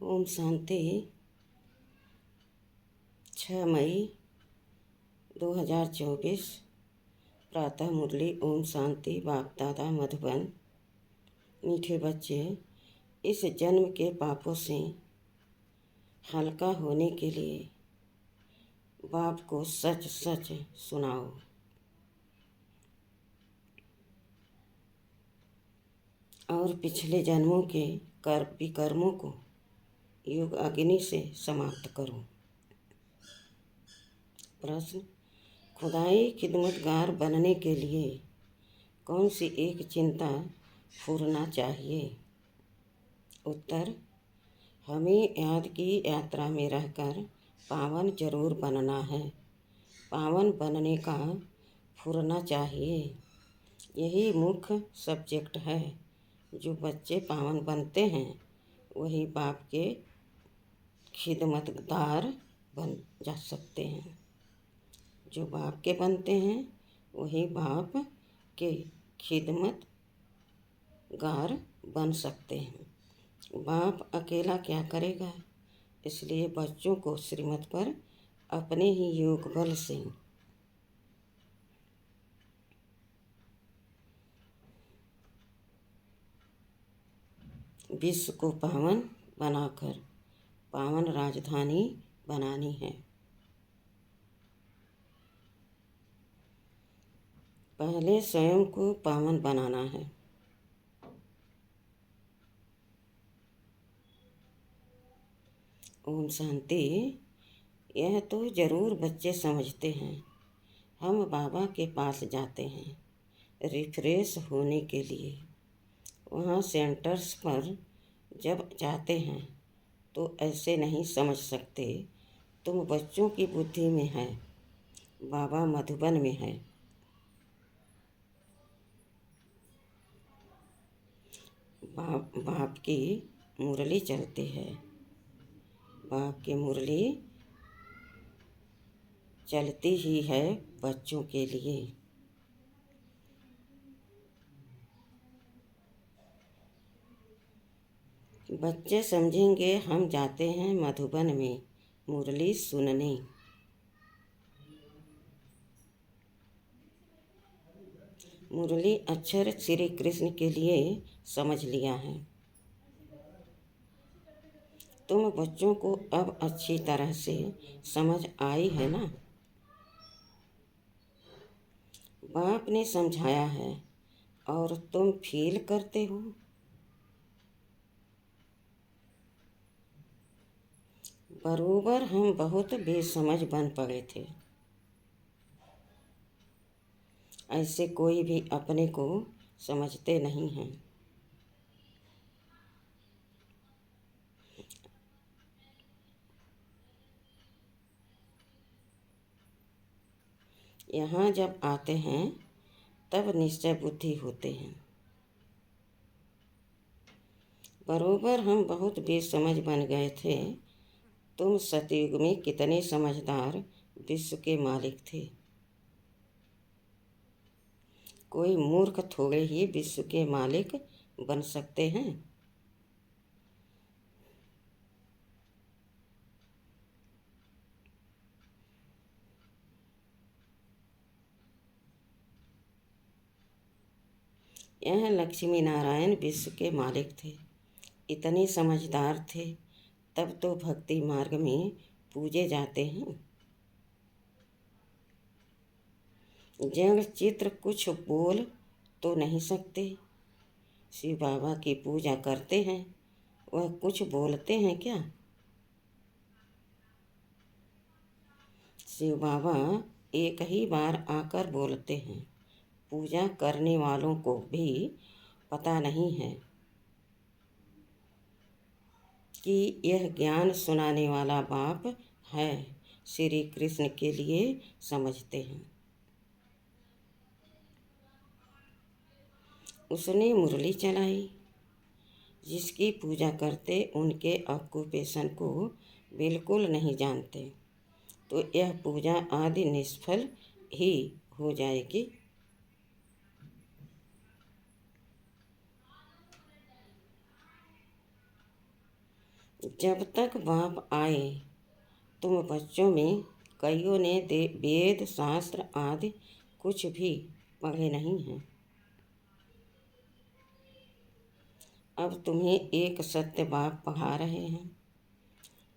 ओम शांति। 6 मई 2024 प्रातः मुरली। ओम शांति। बाप दादा मधुबन। मीठे बच्चे, इस जन्म के पापों से हल्का होने के लिए बाप को सच सच सुनाओ। और पिछले जन्मों के विकर्मों को योग अग्नि से समाप्त करो। प्रश्न: खुदाई खिदमतगार बनने के लिए कौन सी एक चिंता फूरना चाहिए? उत्तर: हमें याद की यात्रा में रहकर पावन जरूर बनना है। पावन बनने का फूरना चाहिए। यही मुख्य सब्जेक्ट है। जो बच्चे पावन बनते हैं वही बाप के खिदमतगार बन जा सकते हैं। जो बाप के बनते हैं वही बाप के खिदमतगार बन सकते हैं। बाप अकेला क्या करेगा? इसलिए बच्चों को श्रीमत पर अपने ही योग बल से विश्व को पावन बनाकर पावन राजधानी बनानी है। पहले स्वयं को पावन बनाना है। ओम शांति। यह तो जरूर बच्चे समझते हैं। हम बाबा के पास जाते हैं रिफ्रेश होने के लिए। वहाँ सेंटर्स पर जब जाते हैं तो ऐसे नहीं समझ सकते तुम बच्चों की बुद्धि में है, बाबा मधुबन में है। बाप की मुरली चलती है। बाप की मुरली चलती ही है बच्चों के लिए। बच्चे समझेंगे हम जाते हैं मधुबन में मुरली सुनने। मुरली अक्षर श्री कृष्ण के लिए समझ लिया है। तुम बच्चों को अब अच्छी तरह से समझ आई है ना? बाप ने समझाया है और तुम फील करते हो। बरोबर हम बहुत बेसमझ बन पड़े थे। ऐसे कोई भी अपने को समझते नहीं हैं। यहाँ जब आते हैं तब निश्चय बुद्धि होते हैं। बरोबर हम बहुत बेसमझ बन गए थे। तुम सतयुग में कितने समझदार विश्व के मालिक थे। कोई मूर्ख थोड़े ही विश्व के मालिक बन सकते हैं। यह लक्ष्मी नारायण विश्व के मालिक थे। इतने समझदार थे तब तो भक्ति मार्ग में पूजे जाते हैं। जड़ चित्र कुछ बोल तो नहीं सकते। शिव बाबा की पूजा करते हैं, वह कुछ बोलते हैं क्या? शिव बाबा एक ही बार आकर बोलते हैं। पूजा करने वालों को भी पता नहीं है कि यह ज्ञान सुनाने वाला बाप है। श्री कृष्ण के लिए समझते हैं। उसने मुरली चलाई। जिसकी पूजा करते उनके ऑक्यूपेशन को बिल्कुल नहीं जानते तो यह पूजा आदि निष्फल ही हो जाएगी। जब तक बाप आए तुम बच्चों में कईयों ने वेद शास्त्र आदि कुछ भी पढ़े नहीं हैं। अब तुम्हें एक सत्य बाप पढ़ा रहे हैं।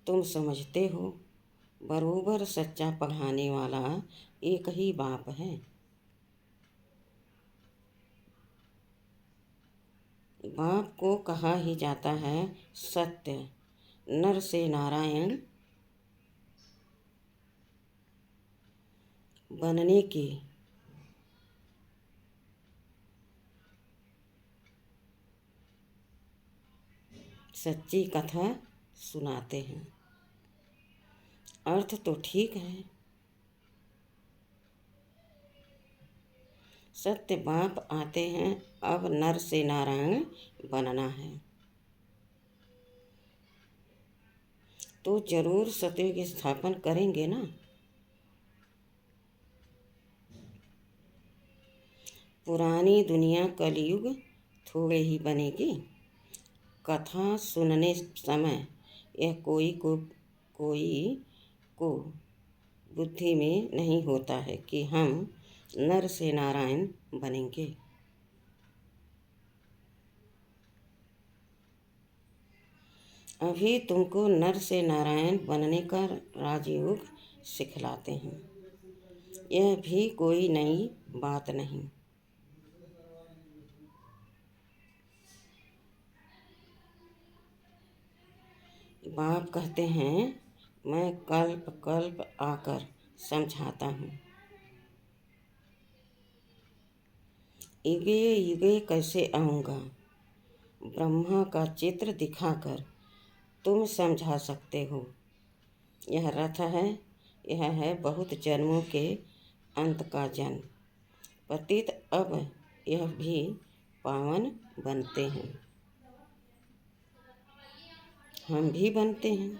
तुम समझते हो बरोबर सच्चा पढ़ाने वाला एक ही बाप है। बाप को कहा ही जाता है सत्य। नर से नारायण बनने की सच्ची कथा सुनाते हैं। अर्थ तो ठीक है। सत्य बाप आते हैं, अब नर से नारायण बनना है तो जरूर सतयुग स्थापन करेंगे ना। पुरानी दुनिया कलयुग थोड़े ही बनेगी। कथा सुनने समय यह कोई को बुद्धि में नहीं होता है कि हम नर से नारायण बनेंगे। अभी तुमको नर से नारायण बनने का राजयोग सिखलाते हैं। यह भी कोई नई बात नहीं। बाप कहते हैं मैं कल्प कल्प आकर समझाता हूँ। युगे युगे कैसे आऊँगा। ब्रह्मा का चित्र दिखाकर तुम समझा सकते हो। यह रथ है, यह है बहुत जन्मों के अंत का जन्म। पतित अब यह भी पावन बनते हैं, हम भी बनते हैं।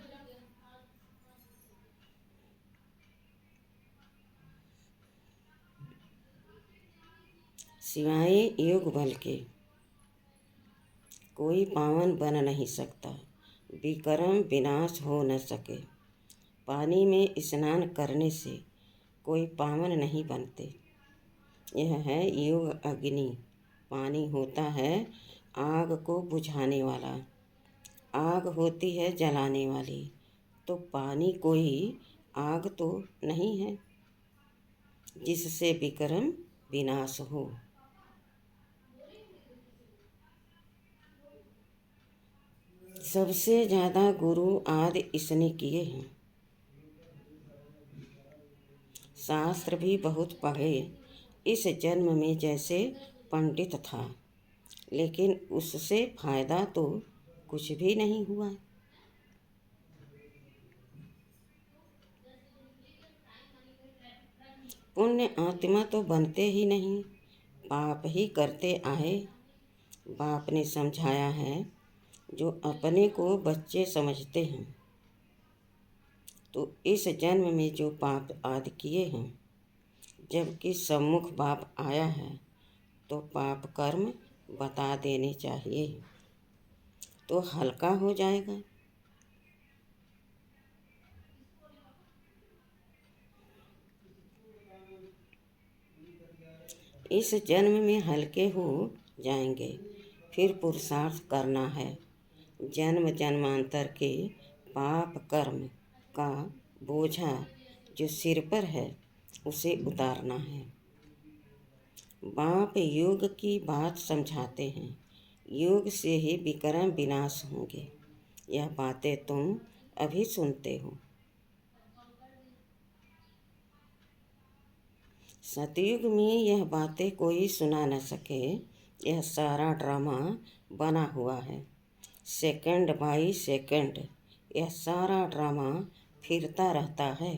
सिवाय योग बल के कोई पावन बन नहीं सकता। विकर्म विनाश हो न सके। पानी में स्नान करने से कोई पावन नहीं बनते। यह है योग अग्नि। पानी होता है आग को बुझाने वाला, आग होती है जलाने वाली। तो पानी कोई आग तो नहीं है जिससे विकर्म विनाश हो। सबसे ज़्यादा गुरु आदि इसने किए हैं। शास्त्र भी बहुत पढ़े। इस जन्म में जैसे पंडित था, लेकिन उससे फायदा तो कुछ भी नहीं हुआ। पुण्य आत्मा तो बनते ही नहीं, पाप ही करते आए। बाप ने समझाया है जो अपने को बच्चे समझते हैं तो इस जन्म में जो पाप आदि किए हैं, जबकि सम्मुख बाप आया है तो पाप कर्म बता देने चाहिए तो हल्का हो जाएगा। इस जन्म में हल्के हो जाएंगे, फिर पुरुषार्थ करना है। जन्म जन्मांतर के पाप कर्म का बोझा जो सिर पर है उसे उतारना है। बाप योग की बात समझाते हैं। योग से ही विकर्म विनाश होंगे। यह बातें तुम अभी सुनते हो। सतयुग में यह बातें कोई सुना न सके। यह सारा ड्रामा बना हुआ है। सेकंड बाई सेकंड यह सारा ड्रामा फिरता रहता है।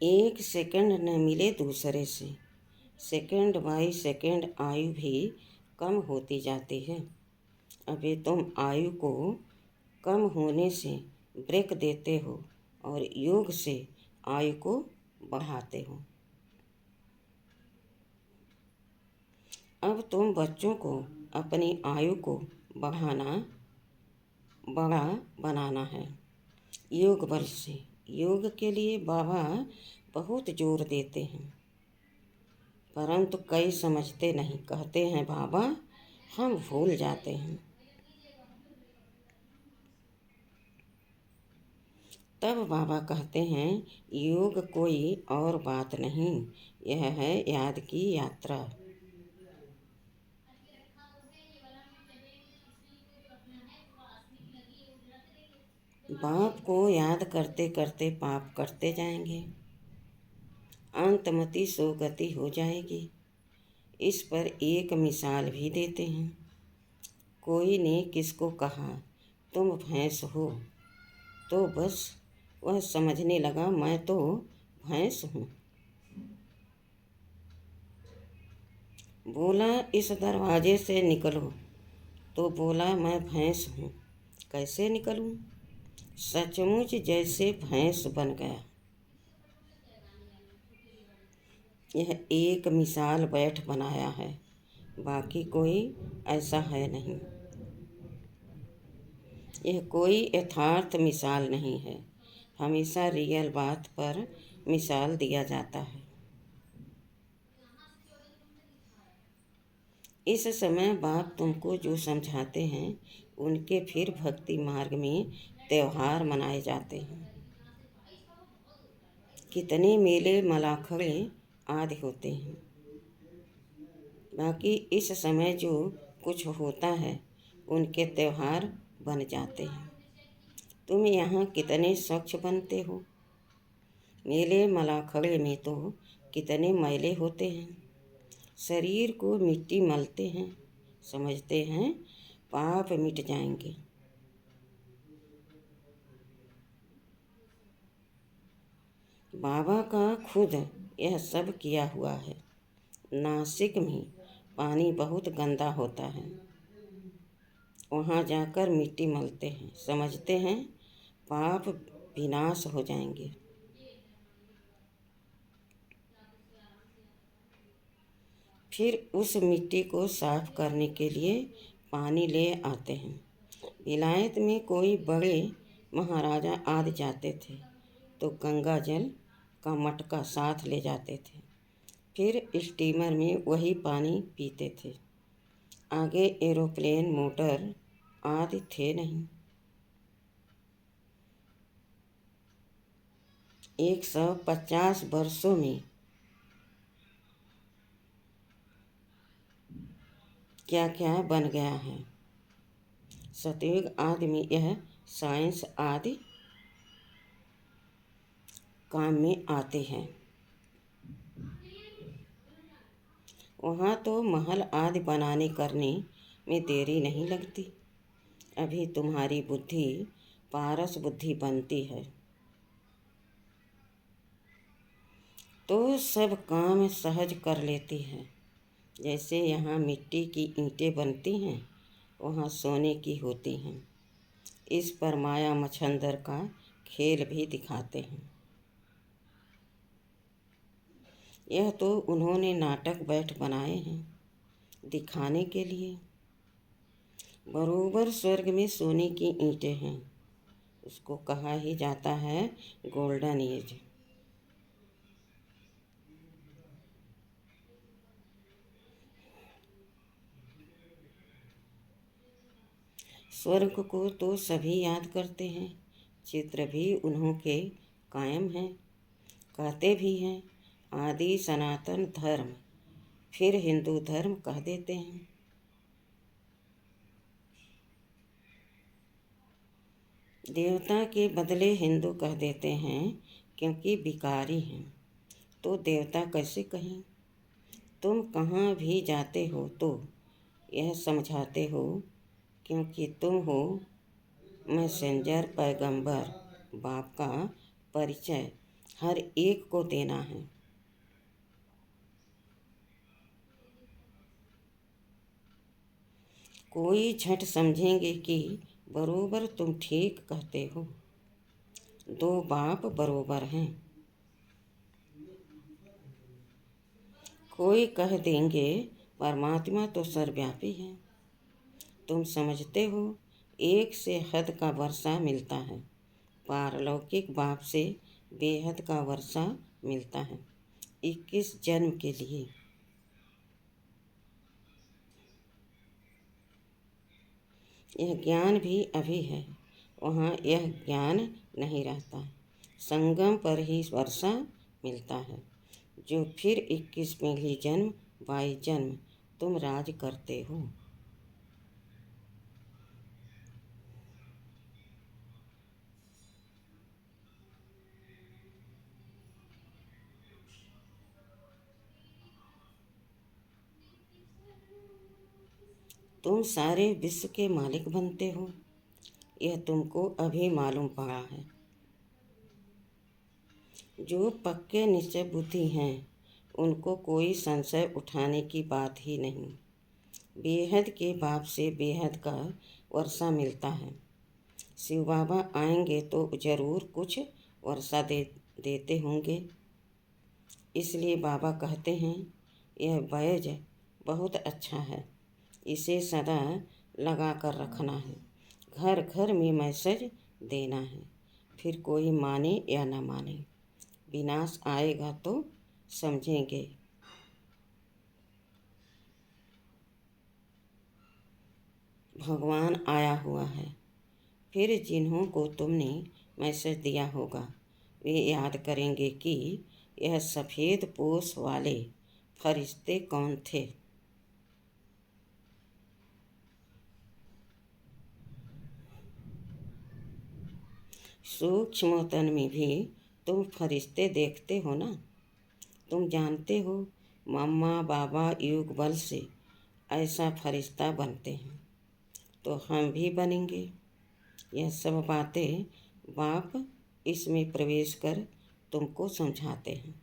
एक सेकंड न मिले दूसरे से, सेकंड बाई सेकंड आयु भी कम होती जाती है। अभी तुम आयु को कम होने से ब्रेक देते हो और योग से आयु को बढ़ाते हो। अब तुम बच्चों को अपनी आयु को बड़ा बनाना है योग बल से। योग के लिए बाबा बहुत जोर देते हैं, परंतु कई समझते नहीं। कहते हैं बाबा हम भूल जाते हैं। तब बाबा कहते हैं योग कोई और बात नहीं, यह है याद की यात्रा। बाप को याद करते करते पाप करते जाएंगे, अंतमति सोगति हो जाएगी। इस पर एक मिसाल भी देते हैं। कोई ने किसको कहा तुम भैंस हो, तो बस वह समझने लगा मैं तो भैंस हूँ। बोला इस दरवाजे से निकलो, तो बोला मैं भैंस हूँ, कैसे निकलूँ? सचमुच जैसे भैंस बन गया। यह एक मिसाल बैठ बनाया है, बाकी कोई ऐसा है नहीं। यह कोई यथार्थ मिसाल नहीं है, हमेशा रियल बात पर मिसाल दिया जाता है। इस समय बाप तुमको जो समझाते हैं उनके फिर भक्ति मार्ग में त्योहार मनाए जाते हैं। कितने मेले मलाखड़े आदि होते हैं, बाकी इस समय जो कुछ होता है उनके त्योहार बन जाते हैं। तुम यहाँ कितने स्वच्छ बनते हो, मेले मलाखड़े में तो कितने मैले होते हैं। शरीर को मिट्टी मलते हैं, समझते हैं पाप मिट जाएंगे। बाबा का खुद यह सब किया हुआ है। नासिक में पानी बहुत गंदा होता है, वहाँ जाकर मिट्टी मलते हैं, समझते हैं पाप विनाश हो जाएंगे। फिर उस मिट्टी को साफ करने के लिए पानी ले आते हैं। विलायत में कोई बड़े महाराजा आदि जाते थे तो गंगा जल का मटका साथ ले जाते थे, फिर स्टीमर में वही पानी पीते थे। आगे एरोप्लेन मोटर आदि थे नहीं। 150 वर्षों में क्या क्या बन गया है। सतयुग आदि में यह साइंस आदि काम में आते हैं। वहाँ तो महल आदि बनाने करने में देरी नहीं लगती। अभी तुम्हारी बुद्धि पारस बुद्धि बनती है तो सब काम सहज कर लेती है। जैसे यहाँ मिट्टी की ईंटें बनती हैं, वहाँ सोने की होती हैं। इस पर माया मच्छंदर का खेल भी दिखाते हैं। यह तो उन्होंने नाटक बैठ बनाए हैं दिखाने के लिए। बरोबर स्वर्ग में सोने की ईंटें हैं, उसको कहा ही जाता है गोल्डन एज। स्वर्ग को तो सभी याद करते हैं, चित्र भी उन्हों के कायम हैं। कहते भी हैं आदि सनातन धर्म, फिर हिंदू धर्म कह देते हैं। देवता के बदले हिंदू कह देते हैं क्योंकि भिखारी हैं, तो देवता कैसे कहें। तुम कहाँ भी जाते हो तो यह समझाते हो क्योंकि तुम हो मैसेंजर पैगंबर। बाप का परिचय हर एक को देना है। कोई झट समझेंगे कि बरोबर तुम ठीक कहते हो। दो बाप बरोबर हैं। कोई कह देंगे परमात्मा तो सर्वव्यापी है। तुम समझते हो एक से हद का वर्षा मिलता है, पारलौकिक बाप से बेहद का वर्षा मिलता है 21 जन्म के लिए। यह ज्ञान भी अभी है, वहाँ यह ज्ञान नहीं रहता। संगम पर ही वर्षा मिलता है, जो फिर 21 पीढ़ी जन्म बाई जन्म तुम राज करते हो। तुम सारे विश्व के मालिक बनते हो, यह तुमको अभी मालूम पड़ा है। जो पक्के निश्चय बुद्धि हैं उनको कोई संशय उठाने की बात ही नहीं। बेहद के बाप से बेहद का वर्षा मिलता है। शिव बाबा आएंगे तो जरूर कुछ वर्षा देते होंगे। इसलिए बाबा कहते हैं यह बैज बहुत अच्छा है, इसे सदा लगा कर रखना है, घर घर में मैसेज देना है, फिर कोई माने या न माने, विनाश आएगा तो समझेंगे। भगवान आया हुआ है। फिर जिन्हों को तुमने मैसेज दिया होगा वे याद करेंगे कि यह सफ़ेद पोश वाले फरिश्ते कौन थे। सूक्ष्म तन में भी तुम फरिश्ते देखते हो ना। तुम जानते हो मम्मा बाबा युग बल से ऐसा फरिश्ता बनते हैं, तो हम भी बनेंगे। यह सब बातें बाप इसमें प्रवेश कर तुमको समझाते हैं।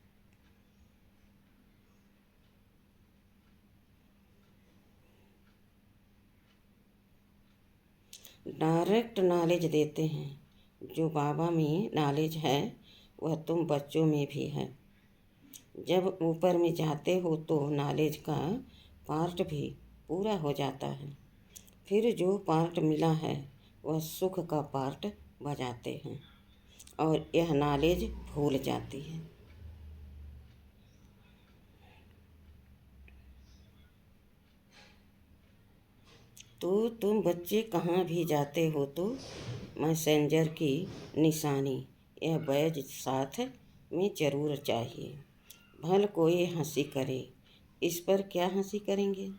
डायरेक्ट नॉलेज देते हैं। जो बाबा में नॉलेज है वह तुम बच्चों में भी है। जब ऊपर में जाते हो तो नॉलेज का पार्ट भी पूरा हो जाता है। फिर जो पार्ट मिला है वह सुख का पार्ट बजाते हैं और यह नॉलेज भूल जाती है। तो तुम बच्चे कहाँ भी जाते हो तो मैसेंजर की निशानी यह बैज साथ में जरूर चाहिए। भल कोई हंसी करे, इस पर क्या हंसी करेंगे।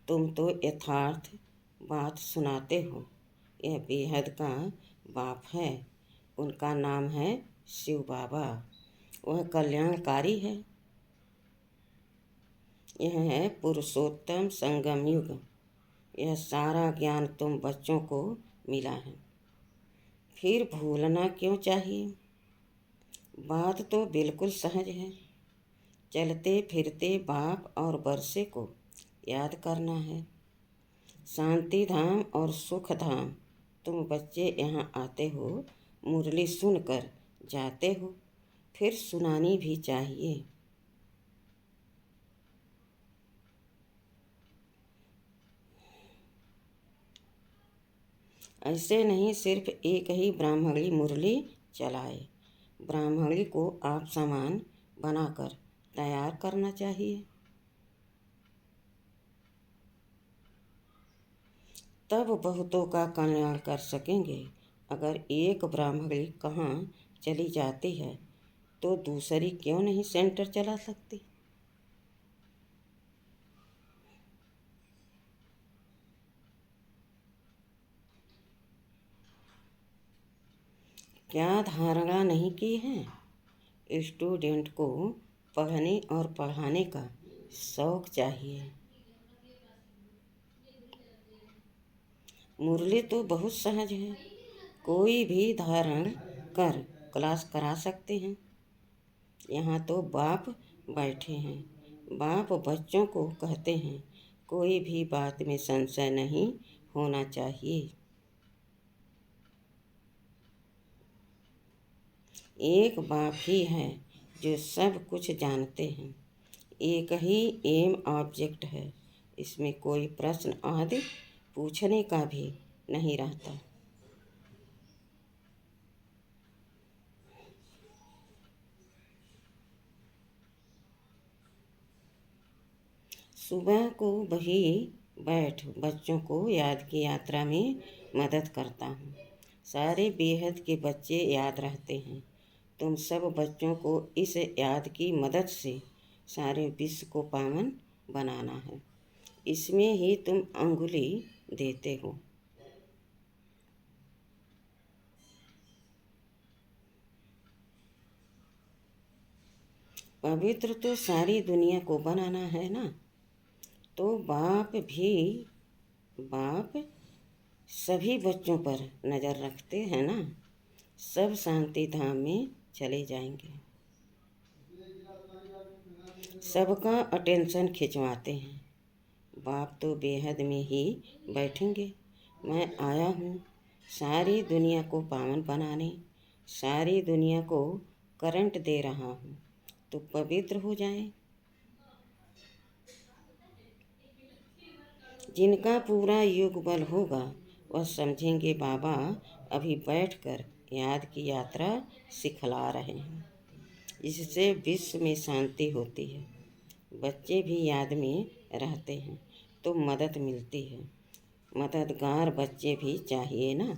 तुम तो यथार्थ बात सुनाते हो। यह बेहद का बाप है, उनका नाम है शिव बाबा। वह कल्याणकारी है। यह है पुरुषोत्तम संगम युग। यह सारा ज्ञान तुम बच्चों को मिला है, फिर भूलना क्यों चाहिए। बात तो बिल्कुल सहज है। चलते फिरते बाप और बरसे को याद करना है। शांति धाम और सुख धाम तुम बच्चे यहाँ आते हो, मुरली सुनकर जाते हो, फिर सुनानी भी चाहिए। ऐसे नहीं सिर्फ एक ही ब्राह्मणी मुरली चलाए। ब्राह्मणी को आप सामान बनाकर तैयार करना चाहिए, तब बहुतों का कल्याण कर सकेंगे। अगर एक ब्राह्मणी कहाँ चली जाती है तो दूसरी क्यों नहीं सेंटर चला सकती। क्या धारणा नहीं की है। स्टूडेंट को पढ़ने और पढ़ाने का शौक चाहिए। मुरली तो बहुत सहज है, कोई भी धारण कर क्लास करा सकते हैं। यहाँ तो बाप बैठे हैं। बाप बच्चों को कहते हैं कोई भी बात में संशय नहीं होना चाहिए। एक बाप ही है जो सब कुछ जानते हैं। एक ही एम ऑब्जेक्ट है, इसमें कोई प्रश्न आदि पूछने का भी नहीं रहता। सुबह को वही बैठ बच्चों को याद की यात्रा में मदद करता हूँ। सारे बेहद के बच्चे याद रहते हैं। तुम सब बच्चों को इस याद की मदद से सारे विश्व को पावन बनाना है। इसमें ही तुम अंगुली देते हो। पवित्र तो सारी दुनिया को बनाना है ना। तो बाप सभी बच्चों पर नज़र रखते हैं ना। सब शांति धाम में चले जाएंगे। सबका अटेंशन खिंचवाते हैं। बाप तो बेहद में ही बैठेंगे। मैं आया हूँ सारी दुनिया को पावन बनाने। सारी दुनिया को करंट दे रहा हूँ तो पवित्र हो जाएं। जिनका पूरा योग बल होगा वह समझेंगे बाबा अभी बैठकर याद की यात्रा सिखला रहे हैं। इससे विश्व में शांति होती है। बच्चे भी याद में रहते हैं तो मदद मिलती है। मददगार बच्चे भी चाहिए ना।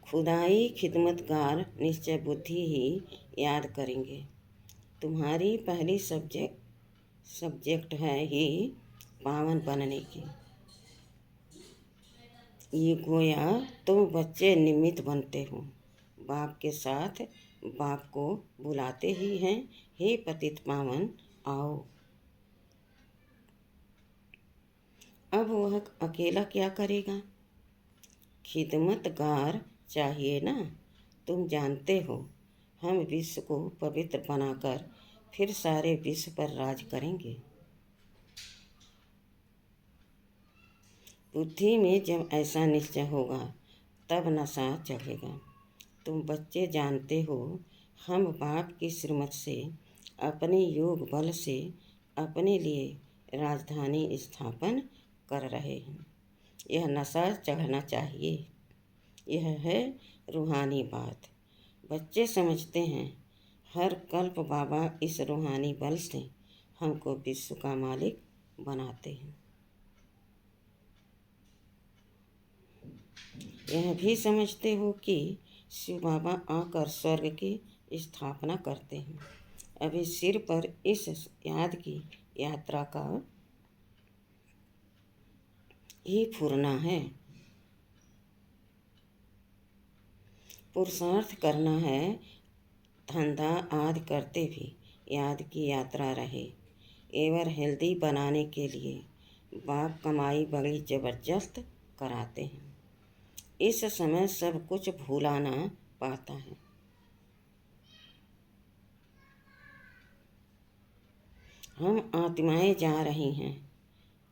खुदाई खिदमतगार निश्चय बुद्धि ही याद करेंगे। तुम्हारी पहली सब्जेक्ट है ही पावन बनने की। ये गोया तुम बच्चे निमित्त बनते हो। बाप के साथ बाप को बुलाते ही हैं, हे पतित पावन आओ। अब वह अकेला क्या करेगा? खिदमतगार चाहिए ना। तुम जानते हो हम विश्व को पवित्र बनाकर फिर सारे विश्व पर राज करेंगे। बुद्धि में जब ऐसा निश्चय होगा तब नशा चढ़ेगा। तुम बच्चे जानते हो हम बाप की श्रीमत से अपने योग बल से अपने लिए राजधानी स्थापन कर रहे हैं। यह नशा चढ़ना चाहिए। यह है रूहानी बात। बच्चे समझते हैं हर कल्प बाबा इस रूहानी बल से हमको विश्व का मालिक बनाते हैं। यह भी समझते हो कि शिव बाबा आकर स्वर्ग की स्थापना करते हैं। अभी सिर पर इस याद की यात्रा का ही फुरना है। पुरुषार्थ करना है। धंधा आदि करते भी याद की यात्रा रहे। एवर हेल्दी बनाने के लिए बाप कमाई बड़ी जबरदस्त कराते हैं। इस समय सब कुछ भूलाना पाता है। हम आत्माएं जा रही हैं।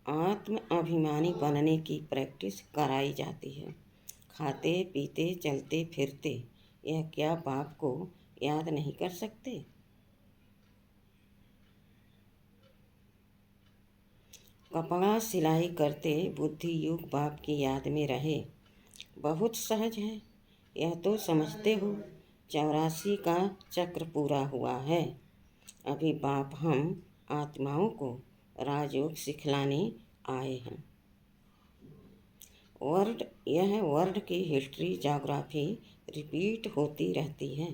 आत्म अभिमानी बनने की प्रैक्टिस कराई जाती है। खाते पीते चलते फिरते यह क्या बाप को याद नहीं कर सकते? कपड़ा सिलाई करते बुद्धि युग बाप की याद में रहे। बहुत सहज है। यह तो समझते हो 84 का चक्र पूरा हुआ है। अभी बाप हम आत्माओं को राजयोग सिखलाने आए हैं। यह वर्ल्ड की हिस्ट्री ज्योग्राफी रिपीट होती रहती है।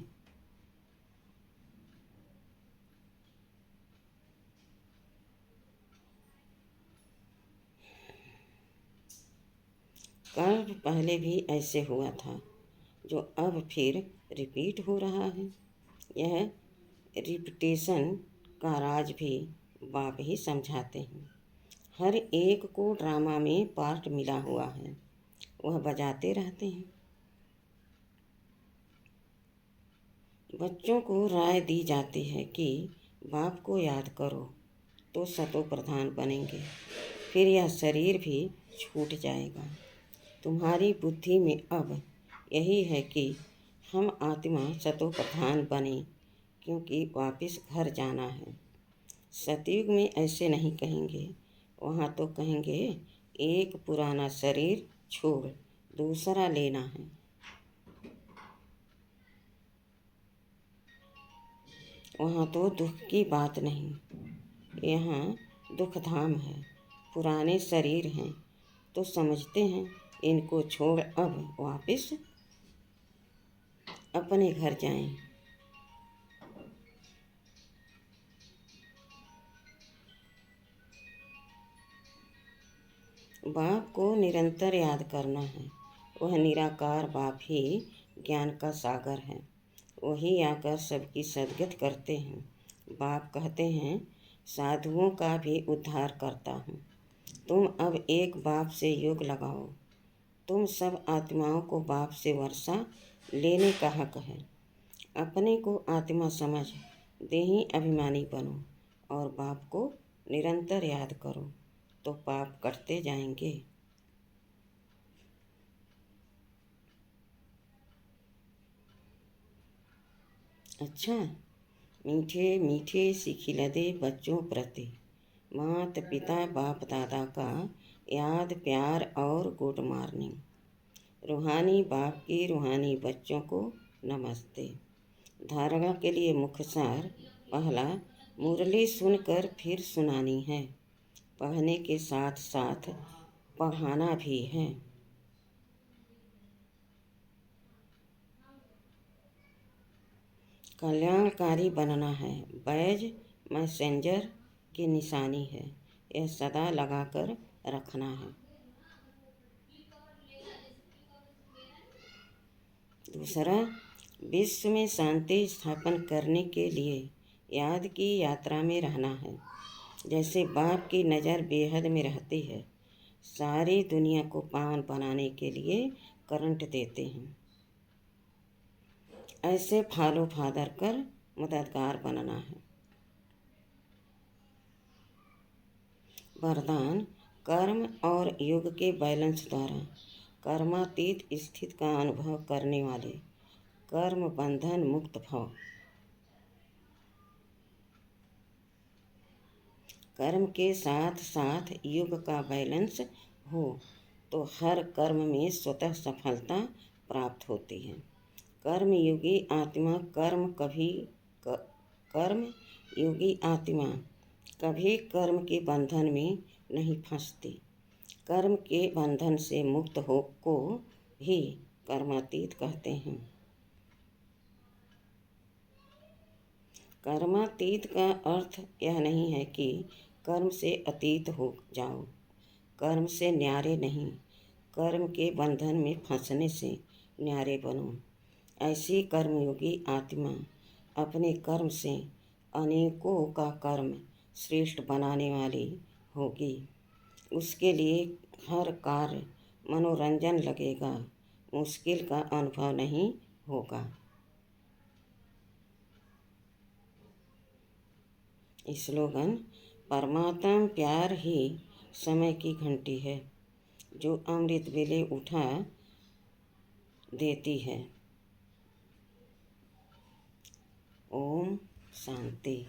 कल पहले भी ऐसे हुआ था जो अब फिर रिपीट हो रहा है। यह रिपीटेशन का राज भी बाप ही समझाते हैं। हर एक को ड्रामा में पार्ट मिला हुआ है, वह बजाते रहते हैं। बच्चों को राय दी जाती है कि बाप को याद करो तो सतो प्रधान बनेंगे। फिर यह शरीर भी छूट जाएगा। तुम्हारी बुद्धि में अब यही है कि हम आत्मा सतोप्रधान बने, क्योंकि वापस घर जाना है। सतयुग में ऐसे नहीं कहेंगे, वहाँ तो कहेंगे एक पुराना शरीर छोड़ दूसरा लेना है। वहाँ तो दुख की बात नहीं, यहाँ दुख धाम है। पुराने शरीर हैं तो समझते हैं इनको छोड़ अब वापस अपने घर जाएं। बाप को निरंतर याद करना है। वह निराकार बाप ही ज्ञान का सागर है। वही आकर सबकी सद्गति करते हैं। बाप कहते हैं साधुओं का भी उद्धार करता हूँ। तुम अब एक बाप से योग लगाओ। तुम सब आत्माओं को बाप से वर्षा लेने का हक है। अपने को आत्मा समझ देही अभिमानी बनो और बाप को निरंतर याद करो, तो पाप कटते जाएंगे। अच्छा, मीठे मीठे सिखिलदे बच्चों प्रति माता पिता बाप दादा का याद प्यार और गुड मॉर्निंग। रूहानी बाप की रूहानी बच्चों को नमस्ते। धारणा के लिए मुख्य सार। पहला, मुरली सुनकर फिर सुनानी है। पढ़ने के साथ साथ पढ़ाना भी है। कल्याणकारी बनना है। बैज मैसेंजर की निशानी है, यह सदा लगाकर रखना है। दूसरा, विश्व में शांति स्थापन करने के लिए याद की यात्रा में रहना है। जैसे बाप की नज़र बेहद में रहती है, सारी दुनिया को पावन बनाने के लिए करंट देते हैं। ऐसे फॉलो फादर कर मददगार बनना है। वरदान, कर्म और योग के बैलेंस द्वारा कर्मातीत स्थिति का अनुभव करने वाले कर्म बंधन मुक्त भव। कर्म के साथ साथ योग का बैलेंस हो तो हर कर्म में स्वतः सफलता प्राप्त होती है। कर्मयोगी आत्मा कर्मयोगी आत्मा कभी कर्म के बंधन में नहीं फंसती। कर्म के बंधन से मुक्त हो को ही कर्मातीत कहते हैं। कर्मातीत का अर्थ यह नहीं है कि कर्म से अतीत हो जाओ। कर्म से न्यारे नहीं, कर्म के बंधन में फंसने से न्यारे बनो। ऐसी कर्मयोगी आत्मा अपने कर्म से अनेकों का कर्म श्रेष्ठ बनाने वाली होगी। उसके लिए हर कार्य मनोरंजन लगेगा, मुश्किल का अनुभव नहीं होगा। स्लोगन, परमात्मा प्यार ही समय की घंटी है जो अमृत वेले उठा देती है। ओम शांति।